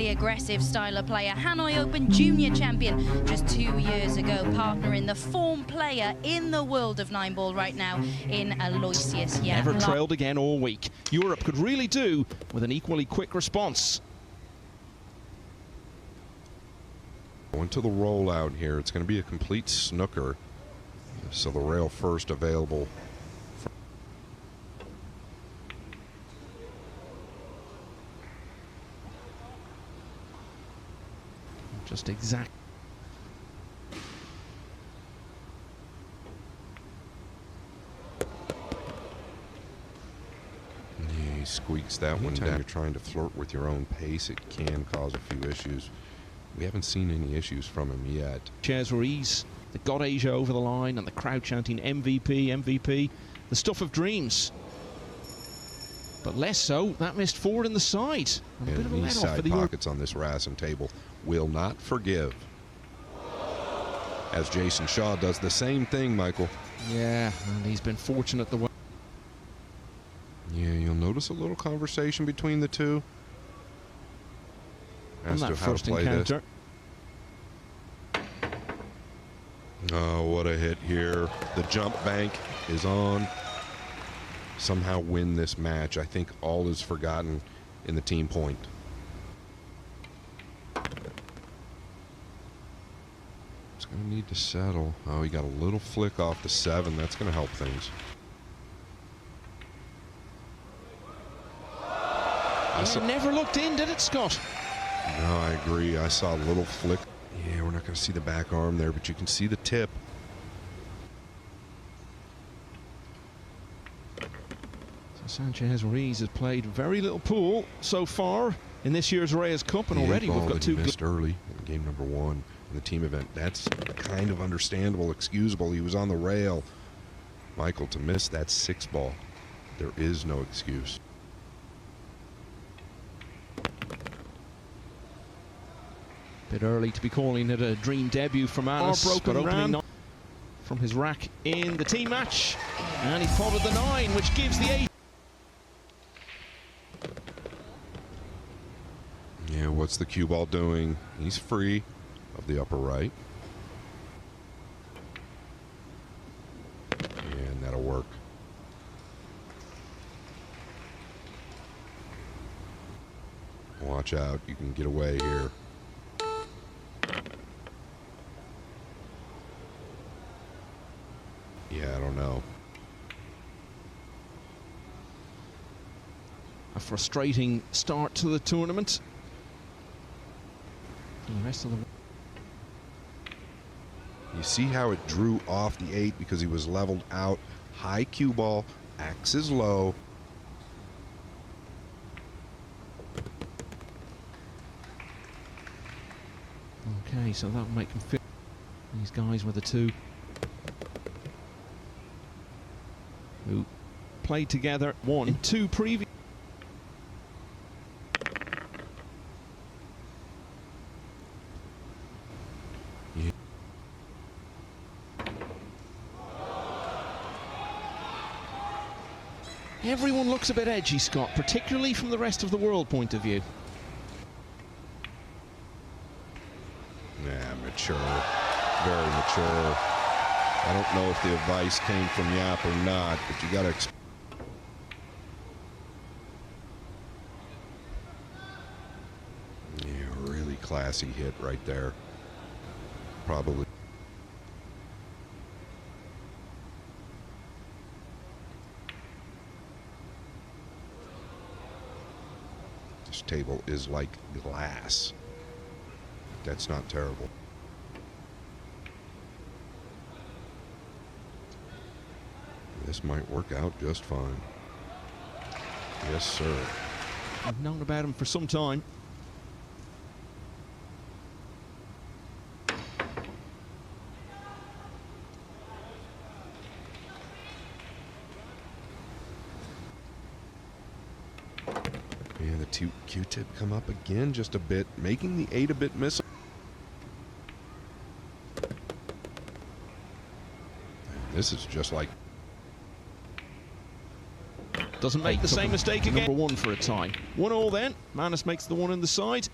very aggressive style of player. Hanoi Open Junior champion just 2 years ago, partner in the form player in the world of 9-ball right now in Aloysius. Yeah, never trailed again all week. Europe could really do with an equally quick response. Going to the rollout here, it's going to be a complete snooker. So the rail first available. Just exact. Yeah, he squeaks that one down. You're trying to flirt with your own pace, it can cause a few issues. We haven't seen any issues from him yet. Reyes that got Asia over the line, and the crowd chanting MVP, MVP, the stuff of dreams. But less so, that missed forward in the side. And a bit of a these let-off for side the pockets on this Racing table will not forgive. As Jason Shaw does the same thing, Michael. Yeah, and he's been fortunate the way. Yeah, you'll notice a little conversation between the two as to how to play this. Oh, what a hit here. The jump bank is on. Somehow win this match. I think all is forgotten in the team point. It's going to need to settle. Oh, he got a little flick off the 7. That's going to help things. It never looked in, did it, Scott? No, I agree. I saw a little flick. Yeah, we're not going to see the back arm there, but you can see the tip. So Reyes has played very little pool so far in this year's Reyes Cup, and already we've got 2 missed early in game number 1 in the team event. That's kind of understandable, excusable. He was on the rail. Michael, to miss that 6-ball, there is no excuse. Bit early to be calling it a dream debut from Manus, but opening from his rack in the team match, and he potted the 9, which gives the 8. Yeah, what's the cue ball doing? He's free of the upper right. And that'll work. Watch out, you can get away here. Yeah, I don't know. A frustrating start to the tournament. And the rest of the... You see how it drew off the 8 because he was leveled out. High cue ball, axe is low. Okay, so that'll make him fit. These guys with the 2 who played together, 1 in 2 previous. Yeah. Everyone looks a bit edgy, Scott, particularly from the rest of the world point of view. Yeah, mature, very mature. I don't know if the advice came from Yap or not, but you got to. Yeah, really classy hit right there. Probably. This table is like glass. That's not terrible. This might work out just fine. Yes, sir. I've known about him for some time. Yeah, the Q-tip come up again just a bit, making the 8 a bit missing. This is just like... Doesn't make the same mistake again. Number 1 for a time. 1-1 then. Manus makes the 1 in the side.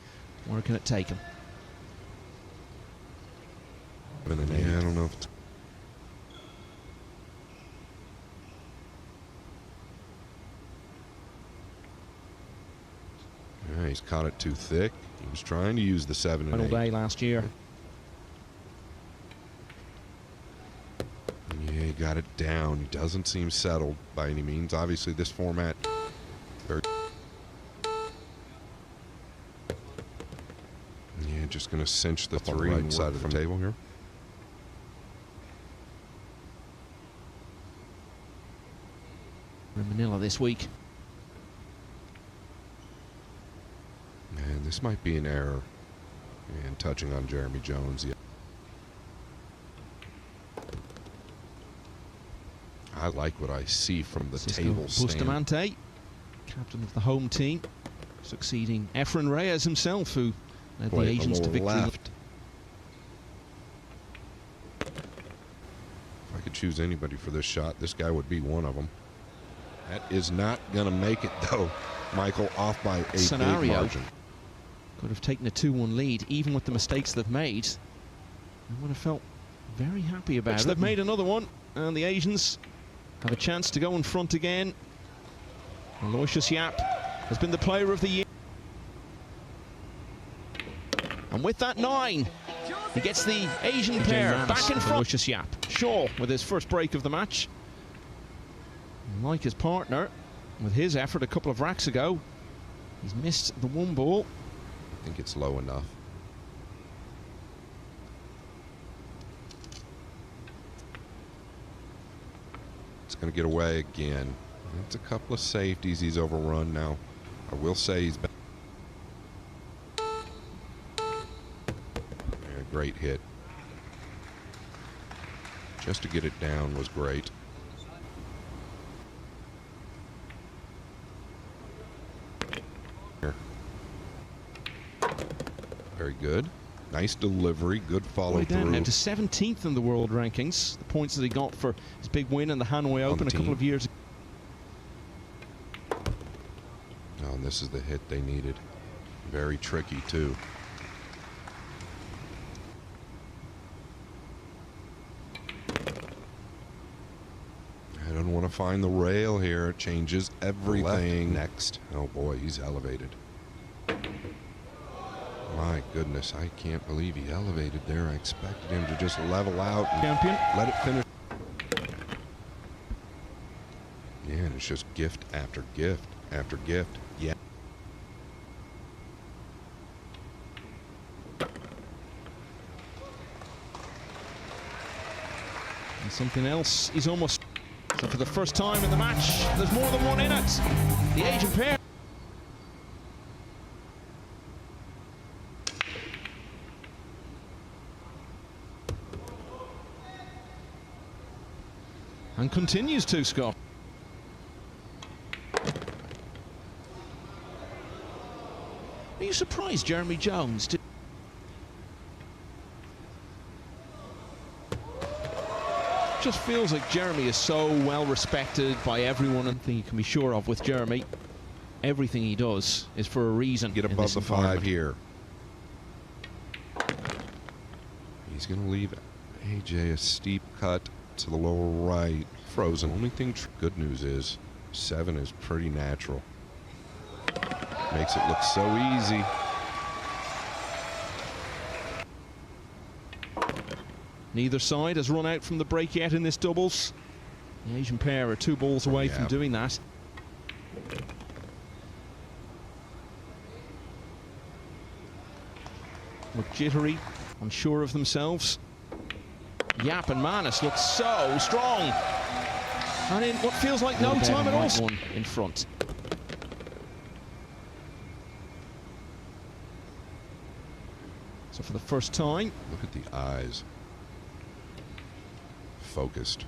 Where can it take him? Yeah, I don't know if it's... Yeah, he's caught it too thick. He was trying to use the 7 and Final 8. day last year. Yeah, he got it down. He doesn't seem settled by any means. Obviously, this format... Very... Yeah, just going to cinch the 3 right side of the table here. In Manila this week. And this might be an error. And touching on Jeremy Jones. Yeah. I like what I see from the table stand. Bustamante, captain of the home team, succeeding Efren Reyes himself, who led the Asians to victory. Left. If I could choose anybody for this shot, this guy would be one of them. That is not going to make it, though. Michael off by a big margin. Could have taken a 2-1 lead, even with the mistakes they've made. I would have felt very happy about it. They've made another one, and the Asians have a chance to go in front again. Aloysius Yap has been the player of the year. And with that 9, he gets the Asian pair back in front. Aloysius Yap, sure, with his first break of the match. Like his partner, with his effort a couple of racks ago, he's missed the 1 ball. I think it's low enough. It's going to get away again. It's a couple of safeties he's overrun now. I will say he's been... Yeah, great hit. Just to get it down was great. Very good. Nice delivery. Good follow through. Now to 17th in the world rankings. The points that he got for his big win in the Hanoi Open a couple of years ago. Oh, and this is the hit they needed. Very tricky, too. I don't want to find the rail here. It changes everything. Next. Oh, boy, he's elevated. My goodness, I can't believe he elevated there. I expected him to just level out and let it finish. Yeah, and it's just gift after gift after gift. Yeah. And something else, he's almost... So for the first time in the match, there's more than one in it. The Asian pair. And continues to, Scott. Are you surprised Jeremy Jones did? Just feels like Jeremy is so well respected by everyone, and thing you can be sure of with Jeremy, everything he does is for a reason. Get above the 5 here. He's going to leave AJ a steep cut to the lower right. Frozen. Only thing good news is 7 is pretty natural. Makes it look so easy. Neither side has run out from the break yet in this doubles. The Asian pair are 2 balls away from doing that. Look jittery, unsure of themselves. Yap and Manus look so strong. And in what feels like no time at all. One in front. So for the first time. Look at the eyes. Focused.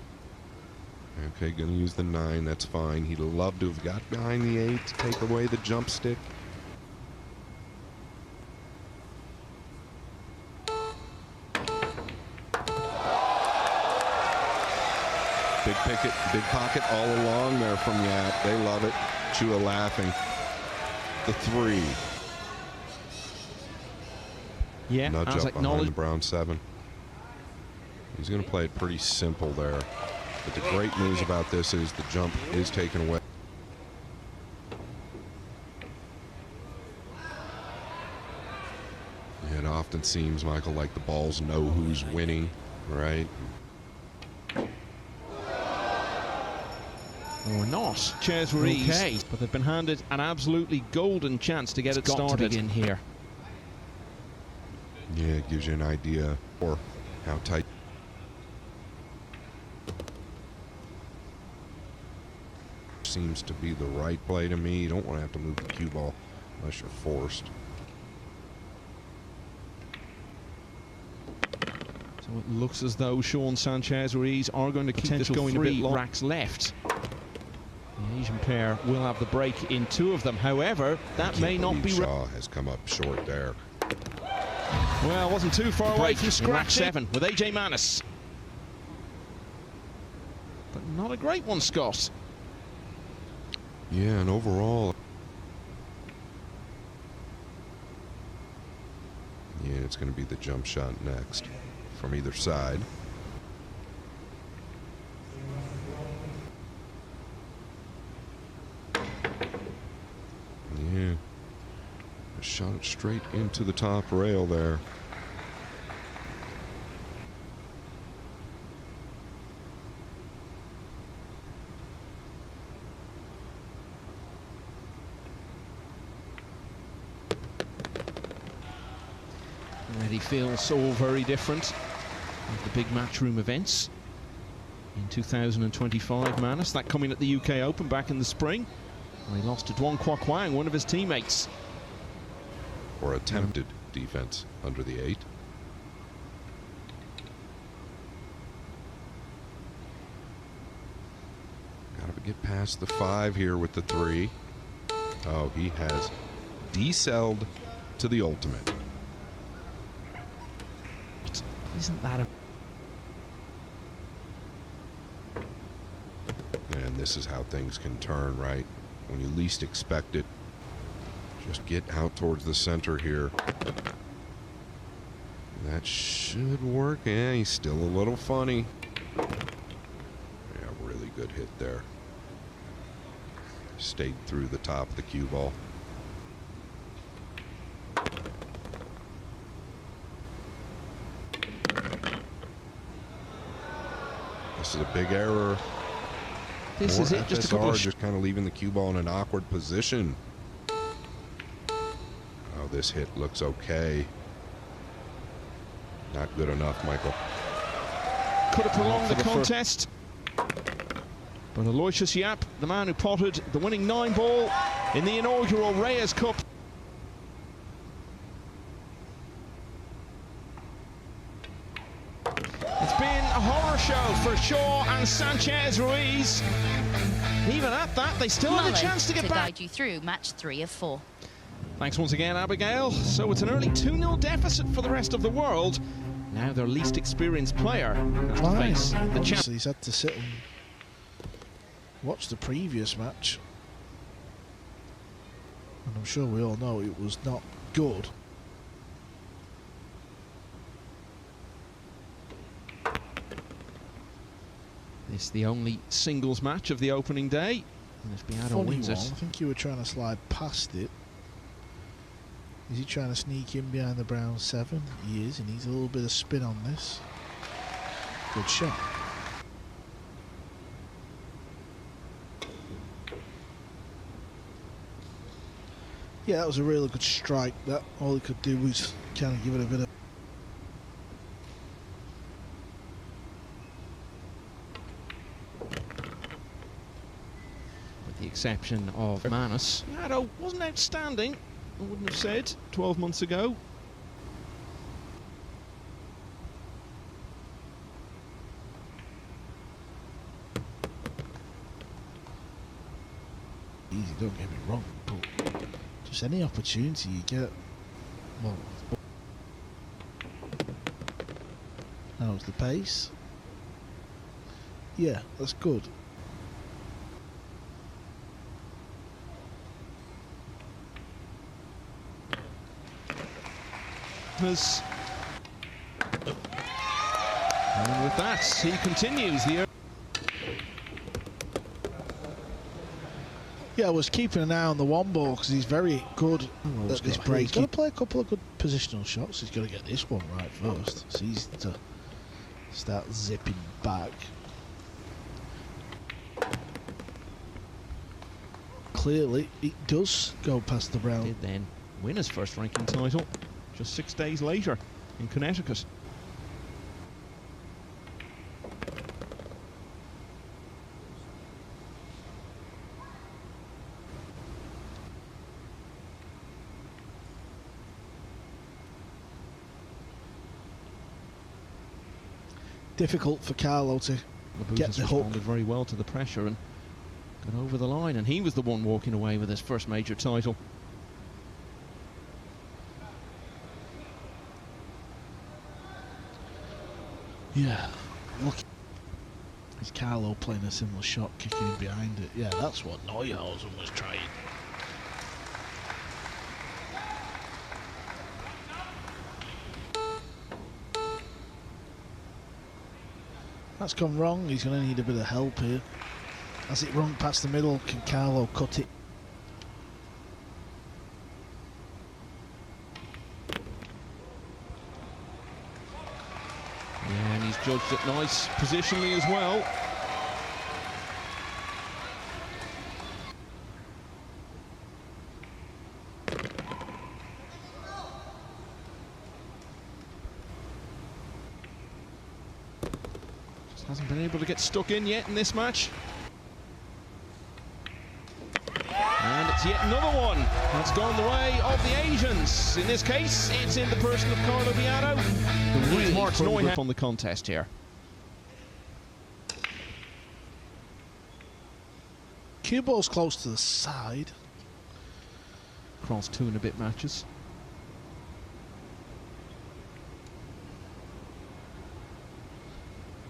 Okay, gonna use the 9, that's fine. He'd love to have got behind the 8 to take away the jump stick. Big picket, big pocket all along there from Yap. They love it. Chua laughing. The 3. Yeah, nudge as up behind the acknowledged. brown 7. He's going to play it pretty simple there. But the great news about this is the jump is taken away. It often seems, Michael, like the balls know who's winning, right? Or not. Sanchez Reyes, okay, but they've been handed an absolutely golden chance to get it started in here. Yeah, it gives you an idea or how tight. Seems to be the right play to me. You don't want to have to move the cue ball unless you're forced. So it looks as though Sean Sanchez Reyes are going to keep this going a bit long. Racks left. The Asian pair will have the break in 2 of them. However, that may not be. Shaw has come up short there. Well, wasn't too far away from scratch 7 with AJ Manis. But not a great one, Scott. Yeah, and overall, yeah, it's going to be the jump shot next from either side. Yeah, shot it straight into the top rail there. Already feels all very different with the big matchroom events in 2025. Manis, that coming at the UK Open back in the spring. He lost to Duan Kwa Kwang, one of his teammates. Or attempted defense under the 8. Got to get past the 5 here with the 3. Oh, he has decelled to the ultimate. Isn't that a... And this is how things can turn, right? When you least expect it. Just get out towards the center here. That should work. Yeah, he's still a little funny. Yeah, really good hit there. Stayed through the top of the cue ball. This is a big error. This is it, just a couple of... just kind of leaving the cue ball in an awkward position. Oh, this hit looks okay. Not good enough, Michael. Could have prolonged the contest. But Aloysius Yap, the man who potted the winning 9-ball in the inaugural Reyes Cup. It's been a horror show for Shaw and Sanchez Ruiz. Even at that, they still have a chance to get back. Guide you through match 3 of 4. Thanks once again, Abigail. So it's an early 2-0 deficit for the rest of the world. Now their least experienced player has to face the champ. So he's had to sit and watch the previous match. And I'm sure we all know it was not good. This is the only singles match of the opening day. And if Beato wins it. I think you were trying to slide past it. Is he trying to sneak in behind the brown 7? He is, and he's a little bit of spin on this. Good shot. Yeah, that was a really good strike. That all he could do was kind of give it a bit of... With the exception of Manis. Beato wasn't outstanding, I wouldn't have said 12 months ago. Easy, don't get me wrong, but just any opportunity you get, well, how's the pace? Yeah, that's good. And with that, he continues the... Yeah, I was keeping an eye on the one ball because he's very good at this break. He's got to play a couple of good positional shots. He's got to get this one right first. It's easy to start zipping back. Clearly, it does go past the Brown. Did then win his first ranking title just 6 days later in Connecticut. Difficult for Carlo to get the hook. Responded very well to the pressure and got over the line, and he was the one walking away with his first major title. Yeah, look, is Carlo playing a similar shot, kicking in behind it? Yeah, that's what Neuhausen was trying. That's gone wrong. He's going to need a bit of help here. Has it run past the middle? Can Carlo cut it? Yeah, and he's judged it nice positionally as well. Hasn't been able to get stuck in yet in this match. And it's yet another one that's gone the way of the Asians. In this case, it's in the person of Carlo Beato. Really marks Neuhausen on the contest here. Cue ball's close to the side. Across 2 and a bit matches.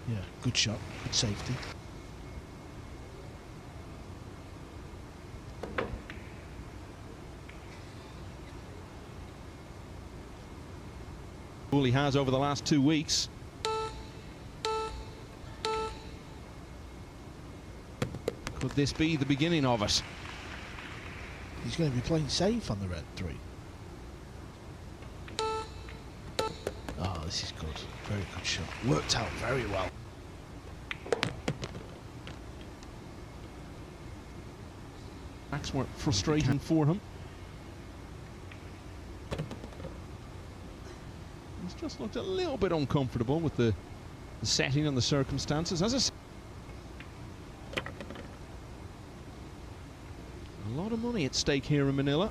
Yeah, good shot, good safety. All he has over the last 2 weeks. Could this be the beginning of it? He's going to be playing safe on the red 3. Oh, this is good. Very good shot. Worked out very well. Backs were frustrating for him. He's just looked a little bit uncomfortable with the setting and the circumstances. As I said, a lot of money at stake here in Manila.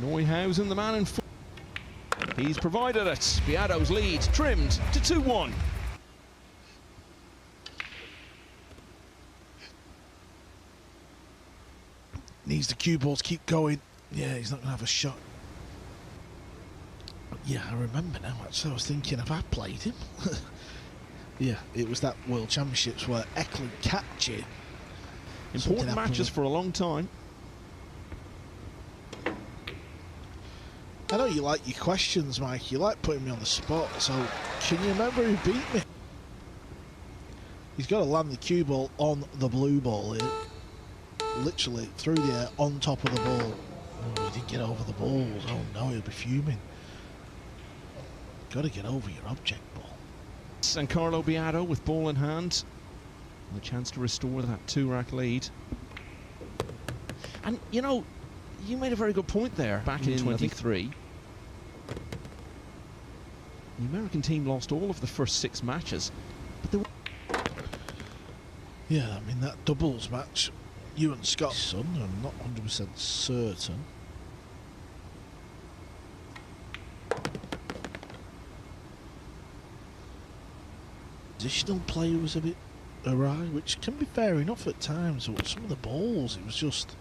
Neuhausen, the man in front. He's provided it. Beato's lead trimmed to 2-1. Needs the cue ball to keep going. Yeah, he's not going to have a shot. Yeah, I remember now. Actually, I was thinking, have I played him? Yeah, it was that World Championships where Eklund captured. Important matches for a long time. I know you like your questions, Mike. You like putting me on the spot. So, can you remember who beat me? He's got to land the cue ball on the blue ball here. Literally through the air, on top of the ball. Oh, he didn't get over the balls. Oh no, he'll be fuming. Got to get over your object ball. And Carlo Beato with ball in hand. And the chance to restore that 2-rack lead. And, you know, you made a very good point there. Back in 23. The American team lost all of the first 6 matches. But there were... Yeah, I mean, that doubles match, you and Scott's son, I'm not 100% certain. Positional play was a bit awry, which can be fair enough at times, but some of the balls, it was just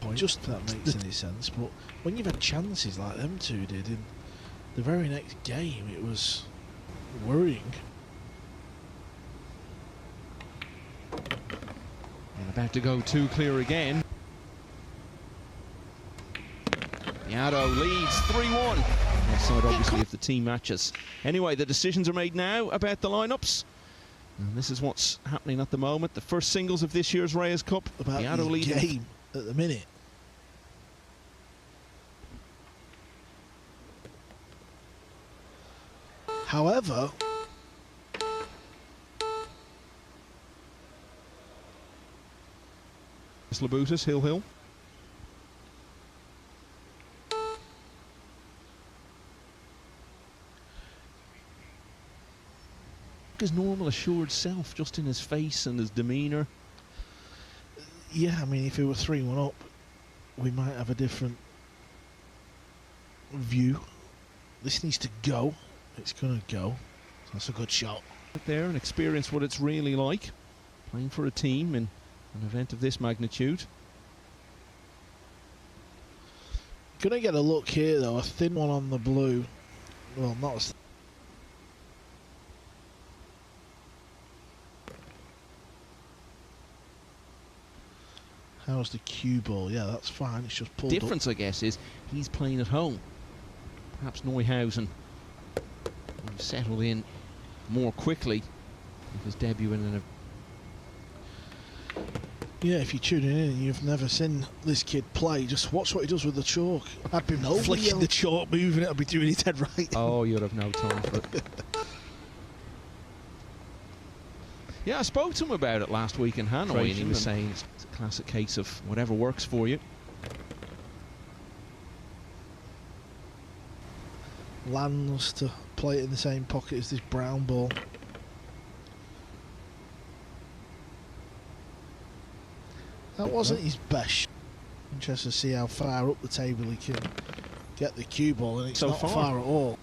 if that makes any sense. But when you've had chances like them two did in the very next game, it was worrying. And about to go too clear again. Piatto leads 3-1. Offside obviously if the team matches. Anyway, the decisions are made now about the lineups. And this is what's happening at the moment. The first singles of this year's Reyes Cup. About Piatto the leading game at the minute. However, Labutus, Hill. His normal assured self just in his face and his demeanour. yeah, I mean, if it were 3-1 up, we might have a different view. This needs to go. It's going to go. That's a good shot. There and experience what it's really like playing for a team in an event of this magnitude. Gonna get a look here though, a thin one on the blue. Well, not as how's the cue ball? Yeah, that's fine. It's just pulled Difference, I guess, is he's playing at home. Perhaps Neuhausen settled in more quickly with his debut in Yeah, if you're tuning in and you've never seen this kid play, just watch what he does with the chalk. I'd be flicking the chalk, moving it, I'd be doing it dead right. Oh, you'd have no time for it. Yeah, I spoke to him about it last week in Hanoi, and he was saying it's a classic case of whatever works for you. Lands to play it in the same pocket as this brown ball. That wasn't his best. Interested to see how far up the table he can get the cue ball, and it's so not far at all.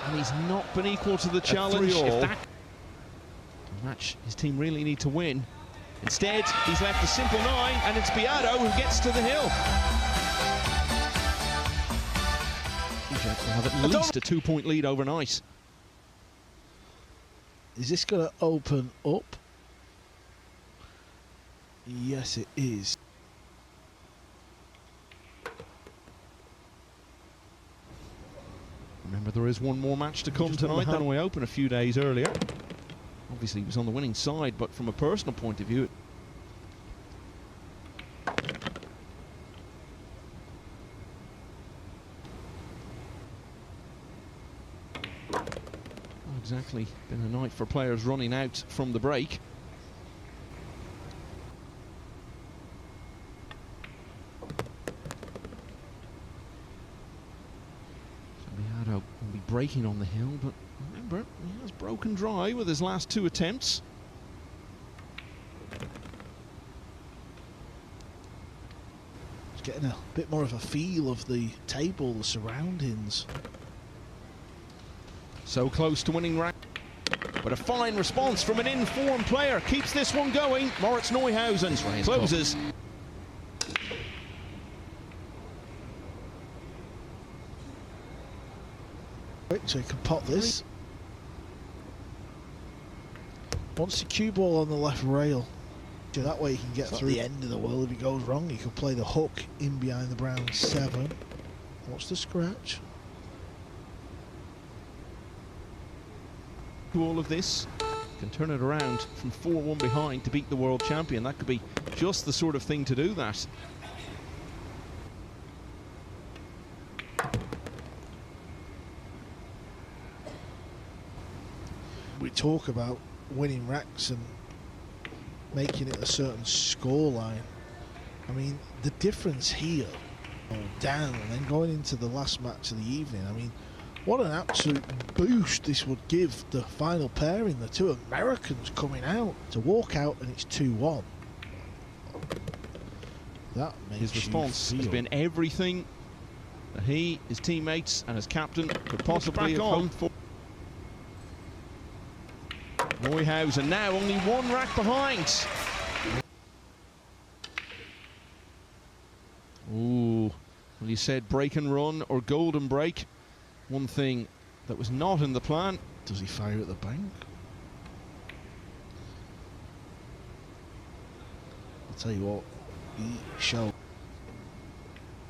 And he's not been equal to the challenge. If that match his team really need to win. Instead, he's left a simple 9, and it's Piatto who gets to the hill. Will have at least a 2-point lead overnight. Is this going to open up? Yes, it is. Remember, there is one more match to come tonight. Hanoi Open a few days earlier. Obviously, he was on the winning side, but from a personal point of view, exactly been a night for players running out from the break. So Piatto will be breaking on the hill, but remember, he has broken dry with his last 2 attempts. He's getting a bit more of a feel of the table, the surroundings. So close to winning rank, but a fine response from an informed player keeps this one going. Moritz Neuhausen closes. So he can pot this. Wants the cue ball on the left rail. So that way he can get through the end of the world. If he goes wrong, he could play the hook in behind the brown 7. What's the scratch? All of this can turn it around from 4-1 behind to beat the world champion. That could be just the sort of thing to do that. We talk about winning racks and making it a certain scoreline. I mean, the difference here, down and then going into the last match of the evening, I mean, what an absolute boost this would give the final pairing, the 2 Americans coming out. To walk out and it's 2-1. That makes his response has been everything that he, his teammates and his captain could possibly have hoped for. Neuhausen now only one rack behind. Ooh, well, you said break and run or golden break. One thing that was not in the plan. Does he fire at the bank? I'll tell you what, he showed.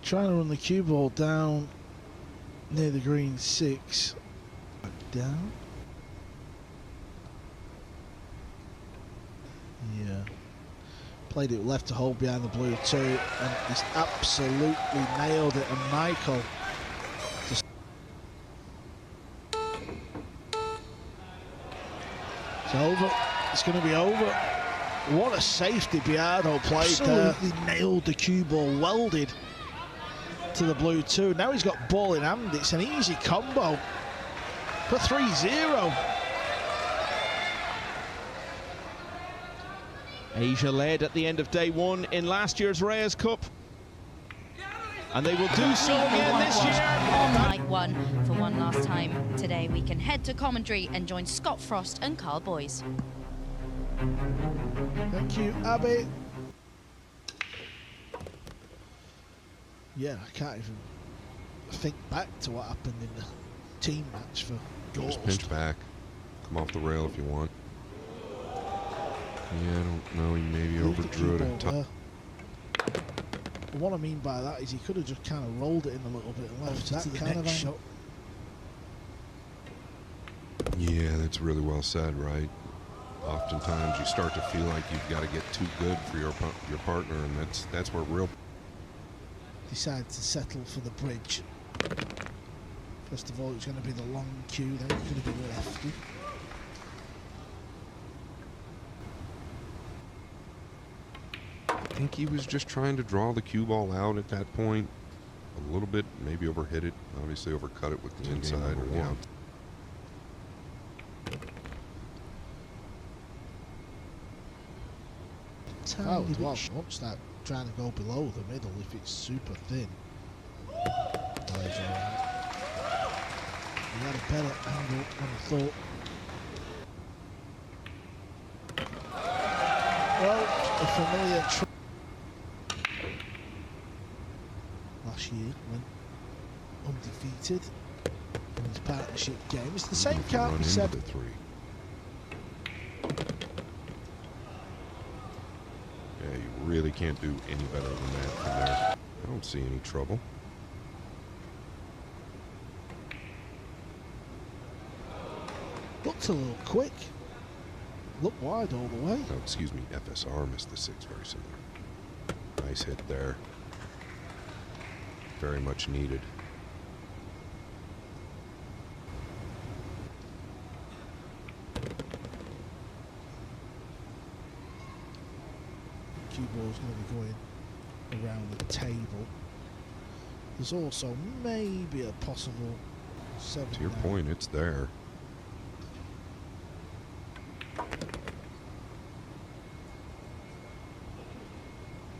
Trying to run the cue ball down near the green 6. Back down. Yeah. Played it left to hold behind the blue 2, and he's absolutely nailed it. And Michael just. It's over. It's going to be over. What a safety Biardo played there. Absolutely nailed the cue ball, welded to the blue 2. Now he's got ball in hand. It's an easy combo for 3-0. Asia led at the end of day 1 in last year's Reyes Cup, and they will do so again this year. On night 1 for one last time today, we can head to commentary and join Scott Frost and Carl Boyes. Thank you, Abby. Yeah, I can't even think back to what happened in the team match for Ghost. Just pinch back, come off the rail if you want. Yeah, I don't know, he maybe overdrew it at top. What I mean by that is he could have just kind of rolled it in a little bit and left that kind of shot. Yeah, that's really well said, right? Oftentimes you start to feel like you've got to get too good for your partner, and that's where real. Decided to settle for the bridge. First of all, it was going to be the long cue, then it could have been lefty. I think he was just trying to draw the cue ball out at that point a little bit, maybe overhit it, obviously overcut it with the inside or the out. Oh, well, won't start trying to go below the middle if it's super thin. He had a better angle than I thought. Well, a familiar last year went undefeated in his partnership game. It's the same, can't be said. Yeah, you really can't do any better than that from there. I don't see any trouble. Looked a little quick. Looked wide all the way. Oh, excuse me, FSR missed the 6, very similar. Nice hit there. Very much needed. Cue ball's going to be going around the table. There's also maybe a possible 7. To your point, it's there.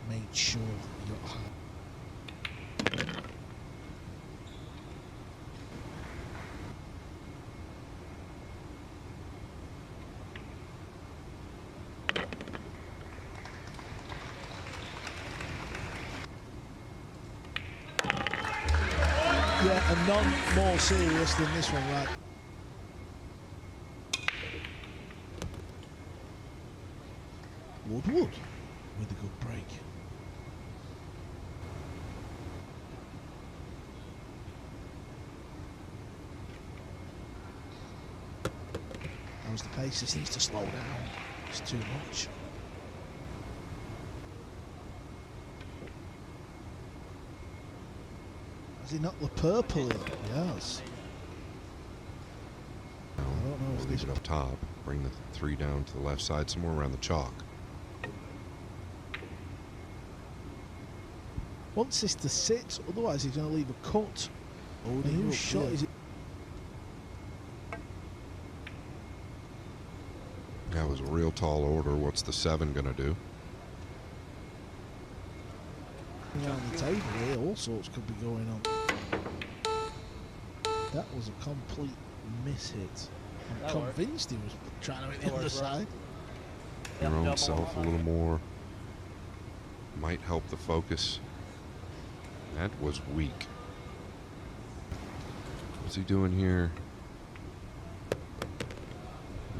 Made sure he got high. Yeah, and none more serious than this one, right? Woodward with a good break. That was the pace. This needs to slow down. It's too much. Has he knocked the purple in? Yes. I don't know if Leave it up top. Bring the 3 down to the left side, somewhere around the chalk. wants this to sit, otherwise he's going to leave a cut. Oh, whose shot is it? That was a real tall order. What's the 7 going to do? Around the table here, all sorts could be going on. That was a complete miss hit. I'm convinced he was trying to hit the other side. Your own self a little more. Might help the focus. That was weak. What's he doing here?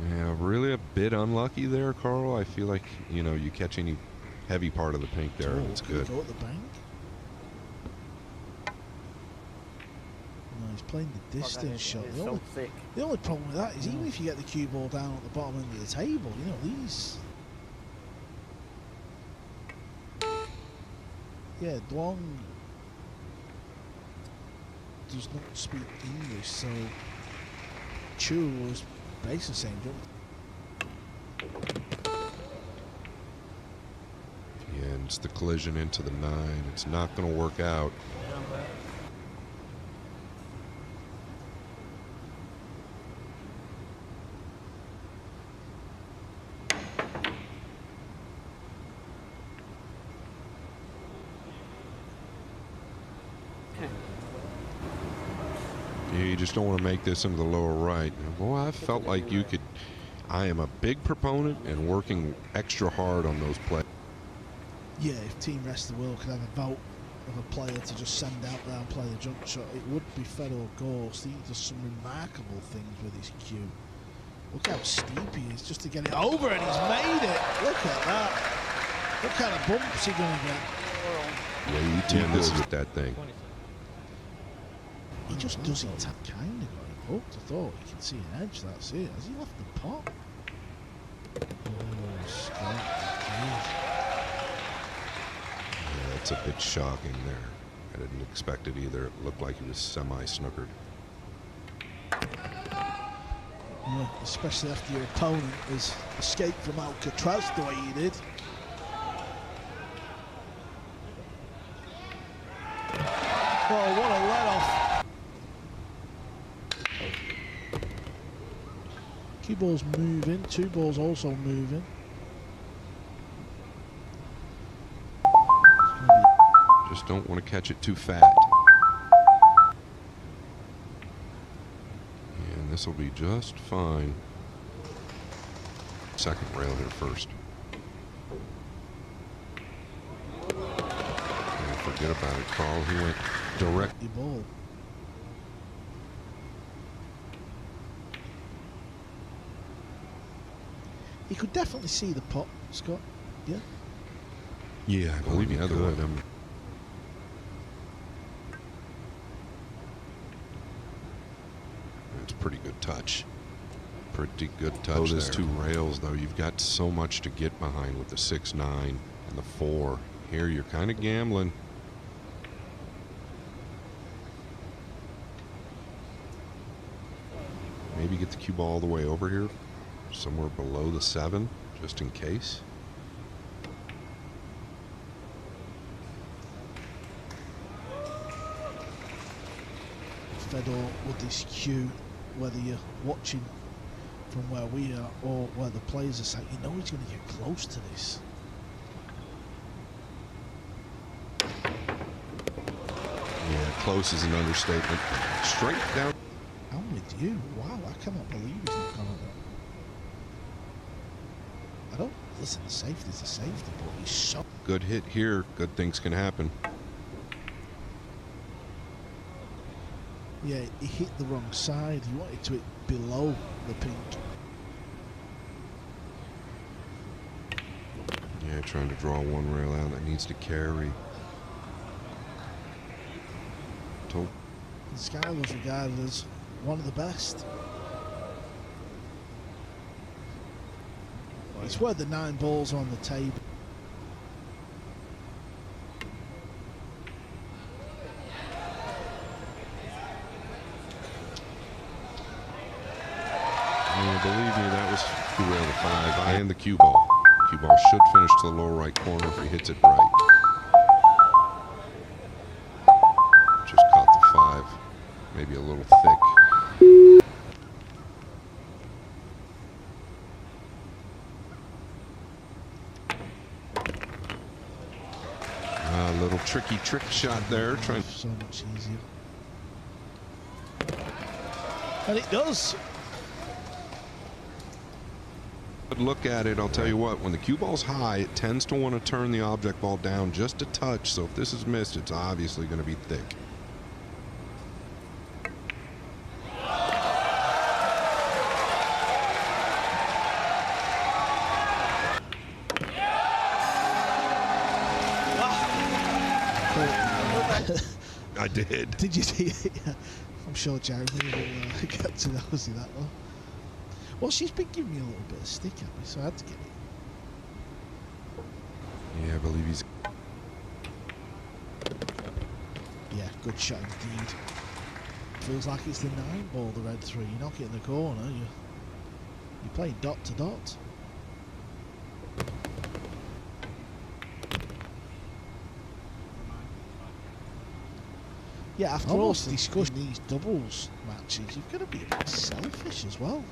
Yeah, really a bit unlucky there, Carl. I feel like, you know, you catch any heavy part of the pink there, and it's good. Go at the bank. No, he's playing the distance shot. The only problem with that is even if you get the cue ball down at the bottom end of the table, you know, these... Yeah, Duong does not speak English, so Chu was basically the same jump. Yeah, and it's the collision into the 9. It's not going to work out. Yeah, you just don't want to make this into the lower right. Boy, I felt like you could. I am a big proponent and working extra hard on those plays. Yeah, if Team Rest of the World could have a vote of a player to just send out there and play the jump shot, it would be Fedor Ghost. He does some remarkable things with his cue. Look how steep he is just to get it over, and he's made it. Look at that. What kind of bumps he going to get? Yeah, you take this with that thing. He just does it kind of got hooked. I thought you can see an edge. That's it. Has he left the pot? Oh, Scott. Yeah, that's a bit shocking there. I didn't expect it either. It looked like he was semi-snookered. Yeah, especially after your opponent has escaped from Alcatraz the way he did. Oh, what a let-off. Cue ball's moving, 2 balls also moving. Just don't want to catch it too fat. And this will be just fine. Second rail here first. And forget about it, Carl. He went direct. The ball. You could definitely see the pot, Scott. Yeah. Yeah, I believe you could. That's a pretty good touch. Pretty good touch. Oh, there's 2 rails, though. You've got so much to get behind with the 6-9 and the 4. Here, you're kind of gambling. Maybe get the cue ball all the way over here, somewhere below the 7, just in case. Fedor with this cue, whether you're watching from where we are or where the players are saying, you know he's going to get close to this. Yeah, close is an understatement. Straight down. I'm with you. Wow, I cannot believe he's not gone at that. I don't listen. The safety's a safety, but he's so Good hit here. Good things can happen. yeah. He hit the wrong side. He wanted to hit below the pink. Yeah, trying to draw 1 rail out that needs to carry. This guy was regarded as one of the best. Well, it's worth the 9 balls on the table. Believe me, that was 2 rail to 5 and the cue ball. Cue ball should finish to the lower right corner if he hits it right. Just caught the 5, maybe a little thick. A little tricky trick shot there. Trying so much easier. And it does. But look at it, I'll tell you what, when the cue ball's high, it tends to want to turn the object ball down just a touch, so if this is missed, it's obviously going to be thick. I did. Did you see it? Yeah. I'm sure Jeremy will get to see that one. Well, she's been giving me a little bit of stick at me, so I had to get it. Yeah, I believe he's... Yeah, good shot indeed. Feels like it's the 9 ball, the red 3. You knock it in the corner, you're playing dot to dot. Yeah, after all this discussion, these doubles matches, you've got to be a bit selfish as well.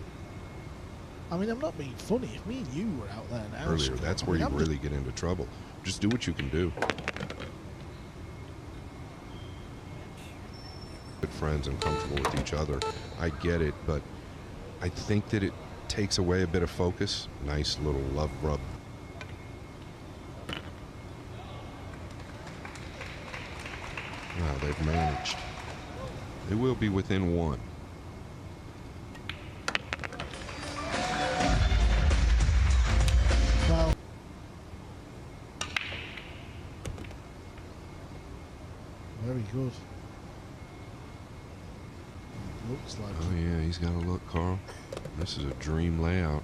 I mean, I'm not being funny. If me and you were out there now... Earlier, that's where you really get into trouble. Just do what you can do. Good friends and comfortable with each other. I get it, but I think that it takes away a bit of focus. Nice little love rub. Wow, they've managed. They will be within 1. Well, very good. Looks like... Oh yeah, he's got a look, Carl. This is a dream layout.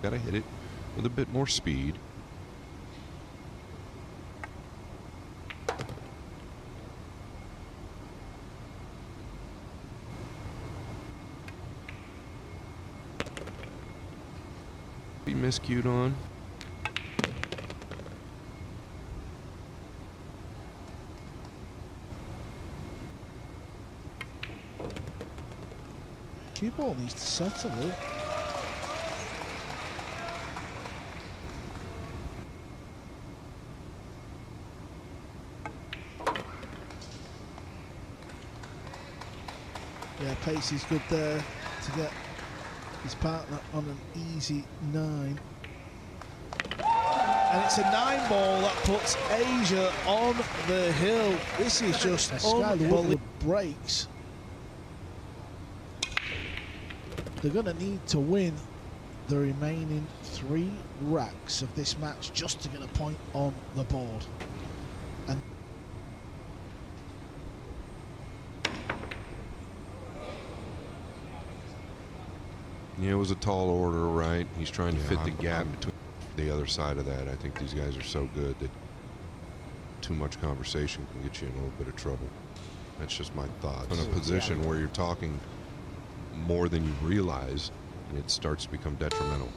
Gotta hit it with a bit more speed. Be miscued on. Cue ball needs to settle it. Yeah, pace is good there to get his partner on an easy 9. And it's a 9 ball that puts Asia on the hill. This is just unbelievable. Breaks. They're going to need to win the remaining 3 racks of this match just to get a point on the board. And Yeah, it was a tall order, right? He's trying to fit the gap between the other side of that. I think these guys are so good that too much conversation can get you in a little bit of trouble. That's just my thoughts. In a position where you're talking more than you realize, and it starts to become detrimental.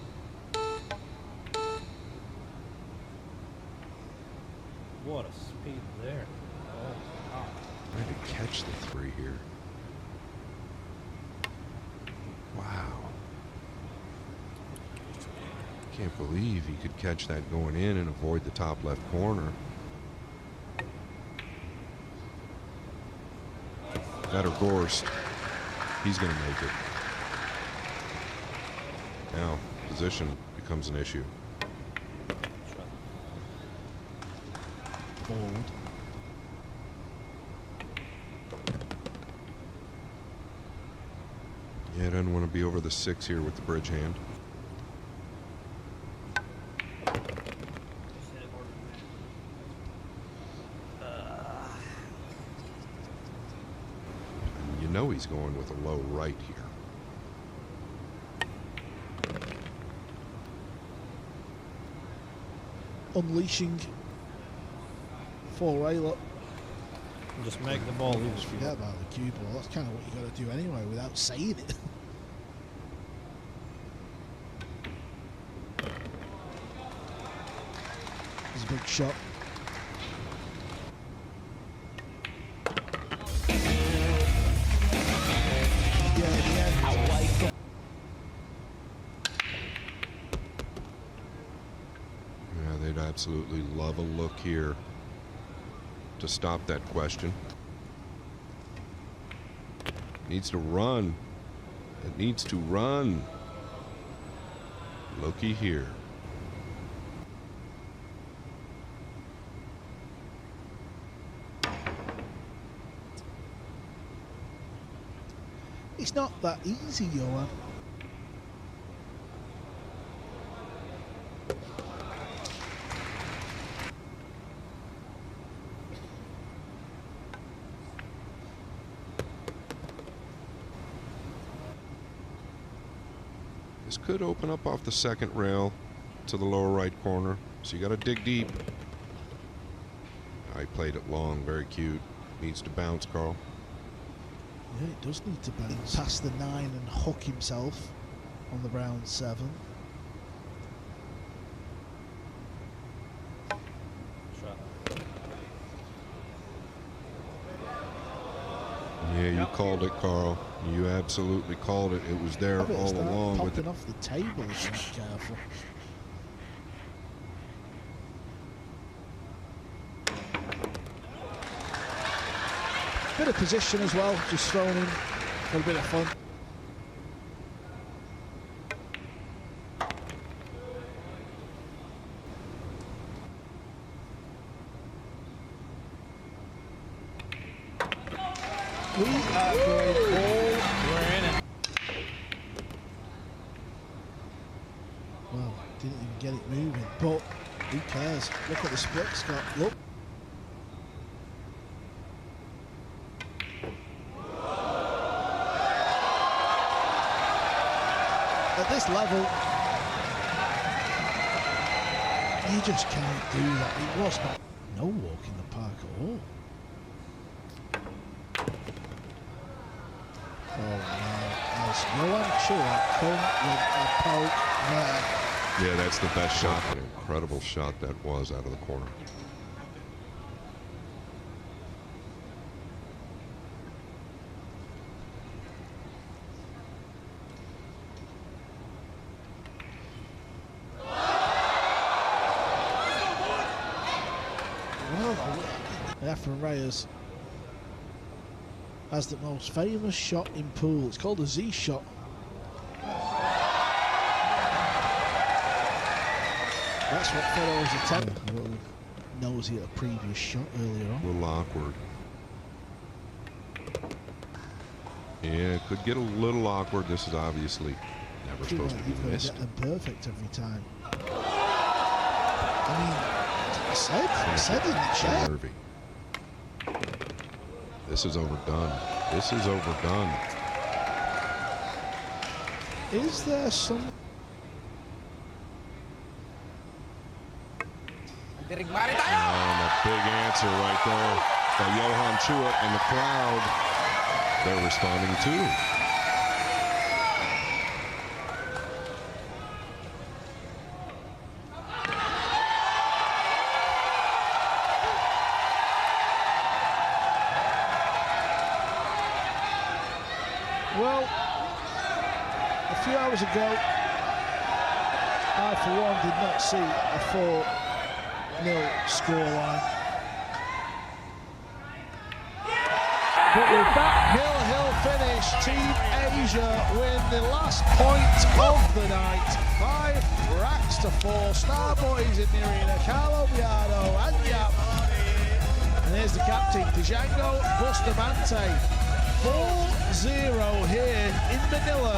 What a speed there. Oh, wow. Trying to catch the 3 here. Wow. Can't believe he could catch that going in and avoid the top left corner. That or Gorst. He's going to make it. Now, position becomes an issue. forward. Yeah, I don't want to be over the 6 here with the bridge hand. You know he's going with a low right here. Unleashing for Rayla. Just make the ball loose. Forget about the cue ball. That's kind of what you got to do anyway without saying it. It's a big shot. Yeah, they'd absolutely love a look here to stop that question. Needs to run. It needs to run. Looky here. It's not that easy, Johan. This could open up off the second rail to the lower right corner, so you got to dig deep. I played it long, very cute. Needs to bounce, Carl. Yeah, it does need to bounce past the 9 and hook himself on the brown 7. Yeah, you called it, Carl. You absolutely called it. It was there all along with it. Popping off the table if you're not careful. Bit of position as well, just thrown in for a bit of fun. We are going all. We're in it. Well, didn't even get it moving, but who cares? Look at the split, Scott. Look. At this level, you just can't do that. It was not no walk in the park at all. Oh no, as Johan Chua come with a poke there. Yeah, that's the best shot. An incredible shot that was out of the corner. Efren Reyes has the most famous shot in pool. It's called a Z shot. That's what Federer's attempt. A little nosy at a previous shot earlier on. A little awkward. Yeah, it could get a little awkward. This is obviously never supposed to be missed. Get them perfect every time. I mean, I said in the chat. Nervy. This is overdone. This is overdone. Is there some... And a big answer right there by Johan Chua, and the crowd, they're responding too. Well, a few hours ago, I for one did not see a 4-0 scoreline. But with that hill finish, Team Asia win the last point of the night. 5 racks to 4. Starboys in the arena. Carlo Biado and Yap. And here's the captain, Django Bustamante. 4-0 here in Manila